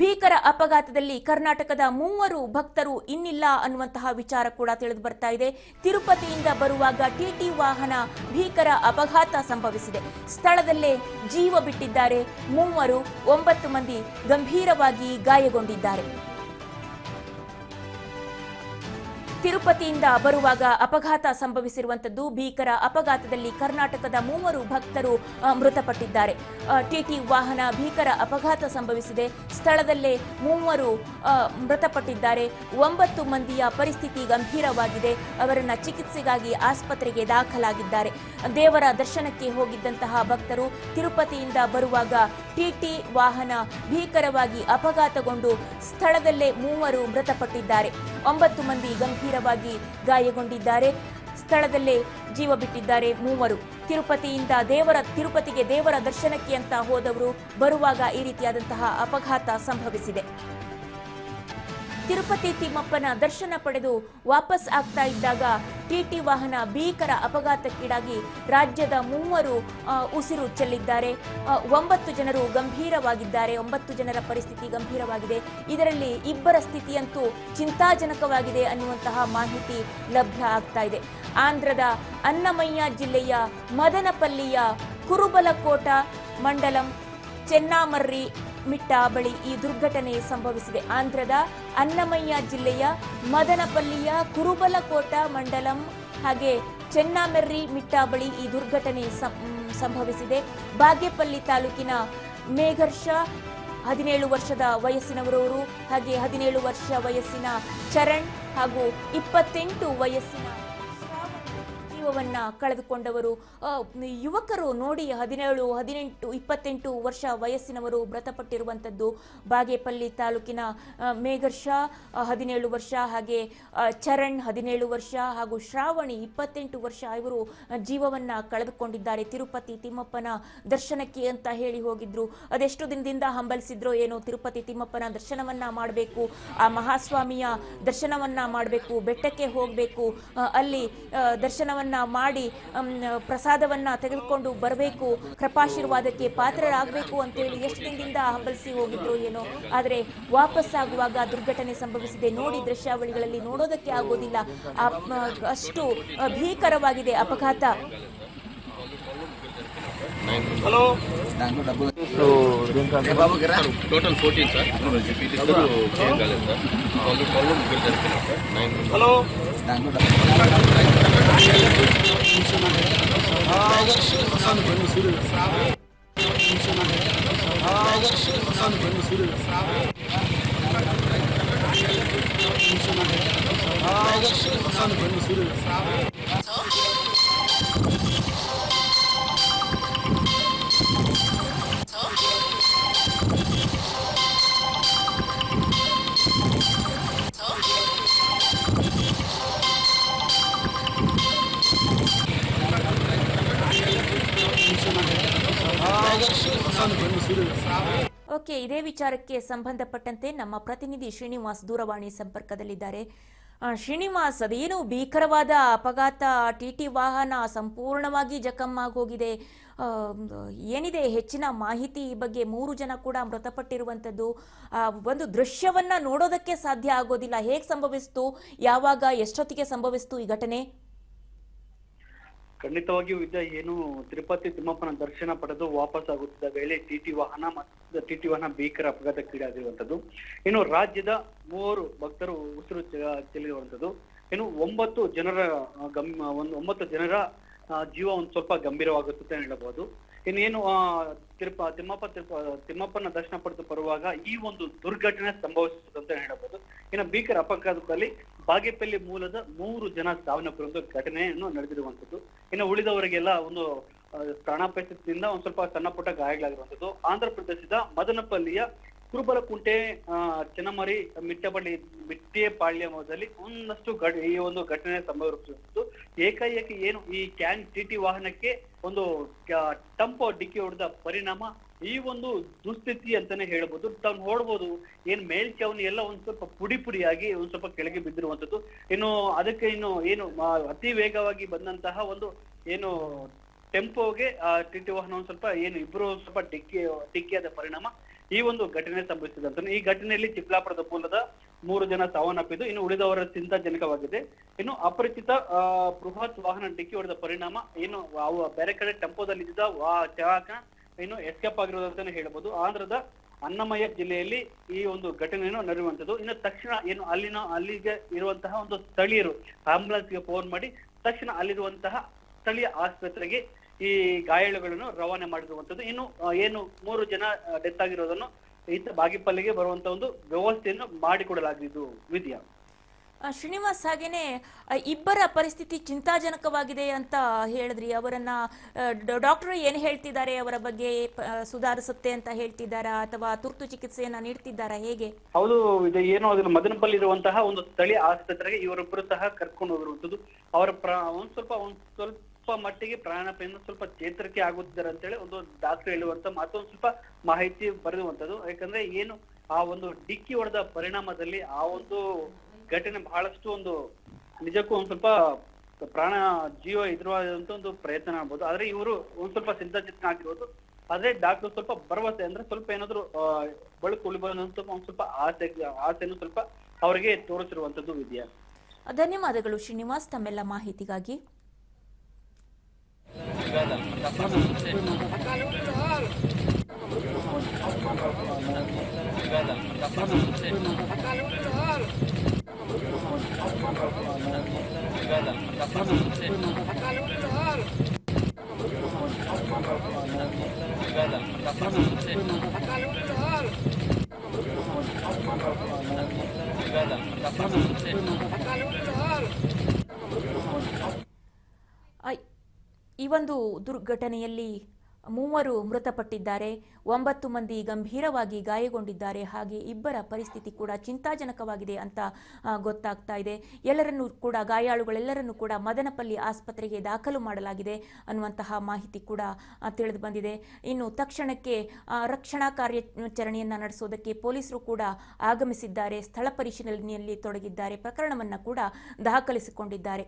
ಭೀಕರ ಅಪಘಾತದಲ್ಲಿ ಕರ್ನಾಟಕದ 3 ಭಕ್ತರು ಇನ್ನಿಲ್ಲ ಅನ್ನುವಂತಹ ವಿಚಾರ ಕೂಡ ತಿಳಿದು ಬರ್ತಾ ಇದೆ. ತಿರುಪತಿಯಿಂದ ಬರುವಾಗ ಟಿಟಿ ವಾಹನ ಭೀಕರ ಅಪಘಾತ ಸಂಭವಿಸಿದೆ. ಸ್ಥಳದಲ್ಲೇ ಜೀವ ಬಿಟ್ಟಿದ್ದಾರೆ 3, 9 ಮಂದಿ ಗಂಭೀರವಾಗಿ ಗಾಯಗೊಂಡಿದ್ದಾರೆ. ತಿರುಪತಿಯಿಂದ ಬರುವಾಗ ಅಪಘಾತ ಸಂಭವಿಸಿರುವಂತದ್ದು. ಭೀಕರ ಅಪಘಾತದಲ್ಲಿ ಕರ್ನಾಟಕದ 3 ಭಕ್ತರು ಮೃತಪಟ್ಟಿದ್ದಾರೆ. ಟಿಟಿ ವಾಹನ ಭೀಕರ ಅಪಘಾತ ಸಂಭವಿಸಿದೆ. ಸ್ಥಳದಲ್ಲೇ 3 ಮೃತಪಟ್ಟಿದ್ದಾರೆ. 9 ಮಂದಿಯ ಪರಿಸ್ಥಿತಿ ಗಂಭೀರವಾಗಿದೆ. ಅವರನ್ನ ಚಿಕಿತ್ಸೆಗಾಗಿ ಆಸ್ಪತ್ರೆಗೆ ದಾಖಲಾಗಿದ್ದಾರೆ. ದೇವರ ದರ್ಶನಕ್ಕೆ ಹೋಗಿದ್ದಂತಹ ಭಕ್ತರು ತಿರುಪತಿಯಿಂದ ಬರುವಾಗ ಟಿಟಿ ವಾಹನ ಭೀಕರವಾಗಿ ಅಪಘಾತಗೊಂಡು ಸ್ಥಳದಲ್ಲೇ 3 ಮೃತಪಟ್ಟಿದ್ದಾರೆ. 9 ಮಂದಿ ಗಂಭೀರವಾಗಿ ಗಾಯಗೊಂಡಿದ್ದಾರೆ. ಸ್ಥಳದಲ್ಲೇ ಜೀವ ಬಿಟ್ಟಿದ್ದಾರೆ 3. ತಿರುಪತಿಗೆ ದೇವರ ದರ್ಶನಕ್ಕೆ ಅಂತ ಹೋದವರು ಬರುವಾಗ ಈ ರೀತಿಯಾದಂತಹ ಅಪಘಾತ ಸಂಭವಿಸಿದೆ. ತಿರುಪತಿ ತಿಮ್ಮಪ್ಪನ ದರ್ಶನ ಪಡೆದು ವಾಪಸ್ ಆಗ್ತಾ ಇದ್ದಾಗ ಟಿಟಿ ವಾಹನ ಭೀಕರ ಅಪಘಾತಕ್ಕೀಡಾಗಿ ರಾಜ್ಯದ 3 ಉಸಿರು ಚೆಲ್ಲಿದ್ದಾರೆ. 9 ಜನರು ಗಂಭೀರವಾಗಿದ್ದಾರೆ. 9 ಜನರ ಪರಿಸ್ಥಿತಿ ಗಂಭೀರವಾಗಿದೆ. ಇದರಲ್ಲಿ 2 ಸ್ಥಿತಿಯಂತೂ ಚಿಂತಾಜನಕವಾಗಿದೆ ಅನ್ನುವಂತಹ ಮಾಹಿತಿ ಲಭ್ಯ ಆಗ್ತಾ ಇದೆ. ಆಂಧ್ರದ ಅನ್ನಮಯ್ಯ ಜಿಲ್ಲೆಯ ಮದನಪಲ್ಲಿಯ ಕುರುಬಲಕೋಟ ಮಂಡಲಂ ಚೆನ್ನಾಮರ್ರಿ ಮಿಟ್ಟ ಬಳಿ ಈ ದುರ್ಘಟನೆ ಸಂಭವಿಸಿದೆ. ಆಂಧ್ರದ ಅನ್ನಮಯ್ಯ ಜಿಲ್ಲೆಯ ಮದನಪಲ್ಲಿಯ ಕುರುಬಲಕೋಟ ಮಂಡಲಂ ಹಾಗೆ ಚೆನ್ನಾಮರ್ರಿ ಮಿಟ್ಟ ಬಳಿ ಈ ದುರ್ಘಟನೆ ಸಂಭವಿಸಿದೆ. ಬಾಗೇಪಲ್ಲಿ ತಾಲೂಕಿನ ಮೇಘರ್ಷ 17 ವರ್ಷದ ವಯಸ್ಸಿನವರವರು ಹಾಗೆ 17 ವರ್ಷ ವಯಸ್ಸಿನ ಚರಣ್ ಹಾಗೂ 28 ವಯಸ್ಸಿನ ಜೀವವನ್ನ ಕಳೆದುಕೊಂಡವರು. ಯುವಕರು ನೋಡಿ 17, 18, 28 ವರ್ಷ ವಯಸ್ಸಿನವರು ಮೃತಪಟ್ಟಿರುವಂಥದ್ದು. ಬಾಗೇಪಲ್ಲಿ ತಾಲೂಕಿನ ಮೇಘರ್ಷ 17 ವರ್ಷ ಹಾಗೆ ಚರಣ್ 17 ವರ್ಷ ಹಾಗೂ ಶ್ರಾವಣಿ 28 ವರ್ಷ ಇವರು ಜೀವವನ್ನ ಕಳೆದುಕೊಂಡಿದ್ದಾರೆ. ತಿರುಪತಿ ತಿಮ್ಮಪ್ಪನ ದರ್ಶನಕ್ಕೆ ಅಂತ ಹೇಳಿ ಹೋಗಿದ್ರು. ಅದೆಷ್ಟು ದಿನದಿಂದ ಹಂಬಲಿಸಿದ್ರೋ ಏನೋ ತಿರುಪತಿ ತಿಮ್ಮಪ್ಪನ ದರ್ಶನವನ್ನ ಮಾಡಬೇಕು, ಆ ಮಹಾಸ್ವಾಮಿಯ ದರ್ಶನವನ್ನ ಮಾಡಬೇಕು, ಬೆಟ್ಟಕ್ಕೆ ಹೋಗಬೇಕು, ಅಲ್ಲಿ ದರ್ಶನವನ್ನ ಮಾಡಿ ಪ್ರಸಾದವನ್ನ ತೆಗೆದುಕೊಂಡು ಬರಬೇಕು, ಕೃಪಾಶೀರ್ವಾದಕ್ಕೆ ಪಾತ್ರರಾಗಬೇಕು ಅಂತೇಳಿ ಎಷ್ಟು ದಿನದಿಂದ ಹಂಬಲಿಸಿ ಹೋಗಿದ್ರು ಏನೋ. ಆದರೆ ವಾಪಸ್ ಆಗುವಾಗ ದುರ್ಘಟನೆ ಸಂಭವಿಸಿದೆ. ನೋಡಿ ದೃಶ್ಯಾವಳಿಗಳಲ್ಲಿ ನೋಡೋದಕ್ಕೆ ಆಗೋದಿಲ್ಲ, ಅಷ್ಟು ಭೀಕರವಾಗಿದೆ ಅಪಘಾತ. హలో టోటల్ 14 సార్ చేంజ్ కాలేదు సార్ హలో ಓಕೆ, ಇದೇ ವಿಚಾರಕ್ಕೆ ಸಂಬಂಧಪಟ್ಟಂತೆ ನಮ್ಮ ಪ್ರತಿನಿಧಿ ಶ್ರೀನಿವಾಸ್ ದೂರವಾಣಿ ಸಂಪರ್ಕದಲ್ಲಿದ್ದಾರೆ. ಶ್ರೀನಿವಾಸ್, ಅದೇನು ಭೀಕರವಾದ ಅಪಘಾತ, ಟಿಟಿ ವಾಹನ ಸಂಪೂರ್ಣವಾಗಿ ಜಖಮ್ಮಾಗೋಗಿದೆ, ಏನಿದೆ ಹೆಚ್ಚಿನ ಮಾಹಿತಿ ಈ ಬಗ್ಗೆ? 3 ಜನ ಕೂಡ ಮೃತಪಟ್ಟಿರುವಂಥದ್ದು. ಒಂದು ದೃಶ್ಯವನ್ನ ನೋಡೋದಕ್ಕೆ ಸಾಧ್ಯ ಆಗೋದಿಲ್ಲ. ಹೇಗೆ ಸಂಭವಿಸ್ತು, ಯಾವಾಗ, ಎಷ್ಟೊತ್ತಿಗೆ ಸಂಭವಿಸ್ತು ಈ ಘಟನೆ? ಖಂಡಿತವಾಗಿಯೂ ಏನು ತಿರುಪತಿ ತಿಮ್ಮಪ್ಪನ ದರ್ಶನ ಪಡೆದು ವಾಪಸ್ ಆಗುತ್ತಿದ್ದ ವೇಳೆ ಟಿಟಿ ವಾಹನ ಭೀಕರ ಅಪಘಾತಕ್ಕೀಡಾಗಿರುವಂತದ್ದು. ಇನ್ನು ರಾಜ್ಯದ 3 ಭಕ್ತರು ಉಸಿರು ಚೆಲ್ಲಿರುವಂತದ್ದು. ಇನ್ನು 9 ಜನರ ಜೀವ ಒಂದು ಸ್ವಲ್ಪ ಗಂಭೀರವಾಗುತ್ತದೆ ಹೇಳಬಹುದು. ಇನ್ನೇನು ತಿಮ್ಮಪ್ಪನ ದರ್ಶನ ಪಡೆದು ಬರುವಾಗ ಈ ಒಂದು ದುರ್ಘಟನೆ ಸಂಭವಿಸುತ್ತದೆ ಅಂತ ಹೇಳಬಹುದು. ಇನ್ನು ಭೀಕರ ಅಪಘಾತದಲ್ಲಿ ಬಾಗೇಪಲ್ಲಿ ಮೂಲದ 3 ಜನ ಸಾವನ್ನಪ್ಪಿರುವ ಘಟನೆಯನ್ನು ನಡೆದಿರುವಂತದ್ದು. ಇನ್ನು ಉಳಿದವರಿಗೆಲ್ಲ ಒಂದು ಪ್ರಾಣಾಪಾಯದಿಂದ ಒಂದು ಸ್ವಲ್ಪ ಸಣ್ಣ ಪುಟ್ಟ ಗಾಯಗಳಾಗಿರುವಂತದ್ದು. ಆಂಧ್ರ ಪ್ರದೇಶದ ಮದನಪಲ್ಲಿಯ ಕುರುಬಲಕುಂಟೆ ಚೆನ್ನಮರಿ ಮಿಟ್ಟೆಪಾಳ್ಯದಲ್ಲಿ ಒಂದಷ್ಟು ಈ ಒಂದು ಘಟನೆ ಸಂಭವಿಸುತ್ತಿದ್ದು, ಏಕಾಏಕಿ ಏನು ಈ ಟಿಟಿ ವಾಹನಕ್ಕೆ ಒಂದು ಟಂಪೋ ಡಿಕ್ಕಿ ಹೊಡೆದ ಪರಿಣಾಮ ಈ ಒಂದು ದುಸ್ಥಿತಿ ಅಂತಾನೆ ಹೇಳ್ಬೋದು. ತಾವು ನೋಡ್ಬೋದು ಏನ್ ಮೇಲ್ಚಾವಣಿ ಎಲ್ಲ ಒಂದ್ ಸ್ವಲ್ಪ ಪುಡಿಯಾಗಿ ಒಂದ್ ಸ್ವಲ್ಪ ಕೆಳಗೆ ಬಿದ್ದಿರುವಂತದ್ದು. ಇನ್ನು ಅದಕ್ಕೆ ಏನು ಅತಿ ವೇಗವಾಗಿ ಬಂದಂತಹ ಒಂದು ಏನು ಟೆಂಪೋಗೆ ಟಿಟಿ ವಾಹನ ಒಂದ್ ಸ್ವಲ್ಪ ಇಬ್ರು ಸ್ವಲ್ಪ ಡಿಕ್ಕಿಯಾದ ಪರಿಣಾಮ ಈ ಒಂದು ಘಟನೆ ಸಂಭವಿಸಿದಂತ. ಈ ಘಟನೆಯಲ್ಲಿ ಚಿಕ್ಕಬಳ್ಳಾಪುರದ ಮೂಲದ 3 ಜನ ಸಾವನ್ನಪ್ಪಿದ್ದು, ಇನ್ನು ಉಳಿದವರ ಚಿಂತಾಜನಕವಾಗಿದೆ. ಇನ್ನು ಅಪರಿಚಿತ ಬೃಹತ್ ವಾಹನ ಡಿಕ್ಕಿ ಹೊಡೆದ ಪರಿಣಾಮ ಏನು ಬೇರೆ ಕಡೆ ಟೆಂಪೋದಲ್ಲಿದ್ದ ಚಾಲಕ ಇನ್ನು ಎಸ್ಕೇಪ್ ಆಗಿರೋದಂತಾನೆ ಹೇಳ್ಬೋದು. ಆಂಧ್ರದ ಅನ್ನಮಯ್ಯ ಜಿಲ್ಲೆಯಲ್ಲಿ ಈ ಒಂದು ಘಟನೆಯನ್ನು ನಡೆಯುವಂಥದ್ದು. ಇನ್ನು ತಕ್ಷಣ ಏನು ಅಲ್ಲಿಗೆ ಇರುವಂತಹ ಒಂದು ಸ್ಥಳೀಯರು ಆಂಬುಲೆನ್ಸ್ಗೆ ಫೋನ್ ಮಾಡಿ ತಕ್ಷಣ ಅಲ್ಲಿರುವಂತಹ ಸ್ಥಳೀಯ ಆಸ್ಪತ್ರೆಗೆ ಈ ಗಾಯಾಳುಗಳನ್ನು ರವಾನೆ ಮಾಡಿರುವಂಥದ್ದು. ಇನ್ನು ಏನು 3 ಜನ ಡೆತ್ ಆಗಿರೋದನ್ನು ಈತ ಬಾಗಿಪಲ್ಲಿಗೆ ಬರುವಂತ ಒಂದು ವ್ಯವಸ್ಥೆಯನ್ನು ಮಾಡಿಕೊಡಲಾಗಿದ್ದು ವಿದ್ಯಾ. ಶ್ರೀನಿವಾಸ್, ಹಾಗೇನೆ ಇಬ್ಬರ ಪರಿಸ್ಥಿತಿ ಚಿಂತಾಜನಕವಾಗಿದೆ ಅಂತ ಹೇಳಿದ್ರಿ. ಅವರನ್ನ ಡಾಕ್ಟರ್ ಏನ್ ಹೇಳ್ತಿದ್ದಾರೆ? ಅವರ ಬಗ್ಗೆ ಸುಧಾರಿಸುತ್ತೆ ಅಂತ ಹೇಳ್ತಿದ್ದಾರಾ ಅಥವಾ ತುರ್ತು ಚಿಕಿತ್ಸೆಯನ್ನ ನೀಡ್ತಿದ್ದಾರಾ? ಹೇಗೆ? ಹೌದು, ಇದು ಏನು ಅದ್ರ ಮದನಪಲ್ಲಿ ಇರುವಂತಹ ಒಂದು ಸ್ಥಳೀಯ ಆಸ್ಪತ್ರೆಗೆ ಇವರೊಬ್ಬರು ಸಹ ಕರ್ಕೊಂಡು ಹೋಗಿರುವಂತದ್ದು. ಅವರ ಒಂದ್ ಸ್ವಲ್ಪ ಮಟ್ಟಿಗೆ ಪ್ರಾಣಾಪಾಯದಿಂದ ಸ್ವಲ್ಪ ಚೇತರಿಕೆ ಆಗುತ್ತಿದ್ದಾರೆ ಅಂತೇಳಿ ಒಂದು ಡಾಕ್ಟರ್ ಹೇಳುವಂತ ಮತ್ತೊಂದು ಸ್ವಲ್ಪ ಮಾಹಿತಿ ಬರೆದುವಂತದ್ದು. ಯಾಕಂದ್ರೆ ಏನು ಆ ಒಂದು ಡಿಕ್ಕಿ ಹೊಡೆದ ಪರಿಣಾಮದಲ್ಲಿ ಆ ಒಂದು ಘಟನೆ ಬಹಳಷ್ಟು ಒಂದು ನಿಜಕ್ಕೂ ಒಂದ್ ಸ್ವಲ್ಪ ಪ್ರಾಣ ಜೀವ ಎದುರಾದಂತ ಒಂದು ಪ್ರಯತ್ನ ಆಗ್ಬೋದು. ಆದ್ರೆ ಇವರು ಒಂದ್ ಸ್ವಲ್ಪ ಚಿಂತಾಚಿತ್ನ ಆಗಿರೋದು. ಆದ್ರೆ ಡಾಕ್ಟರ್ ಸ್ವಲ್ಪ ಭರವಸೆ ಅಂದ್ರೆ ಸ್ವಲ್ಪ ಏನಾದ್ರು ಬಳುಕು ಉಳಿಬಂತ ಒಂದ್ ಸ್ವಲ್ಪ ಆಸೆಯನ್ನು ಸ್ವಲ್ಪ ಅವರಿಗೆ ತೋರಿಸಿರುವಂತದ್ದು ವಿದ್ಯಾ. ಧನ್ಯವಾದಗಳು ಶ್ರೀನಿವಾಸ್ ತಮ್ಮೆಲ್ಲ ಮಾಹಿತಿಗಾಗಿ. ಈ ಒಂದು ದುರ್ಘಟನೆಯಲ್ಲಿ 3 ಮೃತಪಟ್ಟಿದ್ದಾರೆ, 9 ಮಂದಿ ಗಂಭೀರವಾಗಿ ಗಾಯಗೊಂಡಿದ್ದಾರೆ. ಹಾಗೆ ಇಬ್ಬರ ಪರಿಸ್ಥಿತಿ ಕೂಡ ಚಿಂತಾಜನಕವಾಗಿದೆ ಅಂತ ಗೊತ್ತಾಗ್ತಾ ಇದೆ. ಎಲ್ಲರನ್ನೂ ಕೂಡ ಗಾಯಾಳುಗಳೆಲ್ಲರನ್ನೂ ಕೂಡ ಮದನಪಲ್ಲಿ ಆಸ್ಪತ್ರೆಗೆ ದಾಖಲು ಮಾಡಲಾಗಿದೆ ಅನ್ನುವಂತಹ ಮಾಹಿತಿ ಕೂಡ ತಿಳಿದು ಬಂದಿದೆ. ಇನ್ನು ತಕ್ಷಣಕ್ಕೆ ರಕ್ಷಣಾ ಕಾರ್ಯಾಚರಣೆಯನ್ನು ನಡೆಸೋದಕ್ಕೆ ಪೊಲೀಸರು ಕೂಡ ಆಗಮಿಸಿದ್ದಾರೆ, ಸ್ಥಳ ಪರಿಶೀಲನೆಯಲ್ಲಿ ತೊಡಗಿದ್ದಾರೆ, ಪ್ರಕರಣವನ್ನು ಕೂಡ ದಾಖಲಿಸಿಕೊಂಡಿದ್ದಾರೆ.